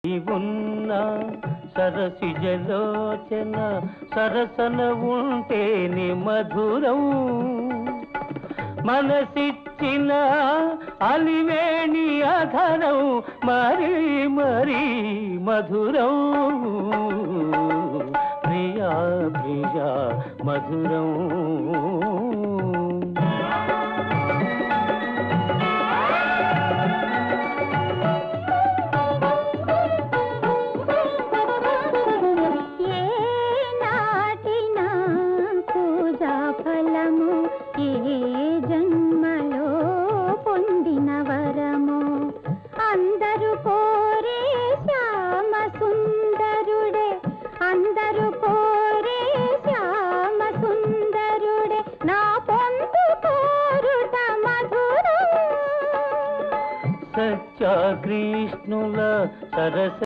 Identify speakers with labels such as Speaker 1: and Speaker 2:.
Speaker 1: ఉన్న సరసిజలోచన సరసన ఉంటేని మధురం మనసిచ్చిన అలివేణి అధరం మరీ మరీ మధురం ప్రియా ప్రియా మధురం
Speaker 2: జన్మలో పొందిన వరము అందరూ కోరే శ్యామ సుందరుడే అందరూ కోరే శ్యామ సుందరుడే నా పొందు కోరుట మధురం
Speaker 1: సత్య కృష్ణుల సరస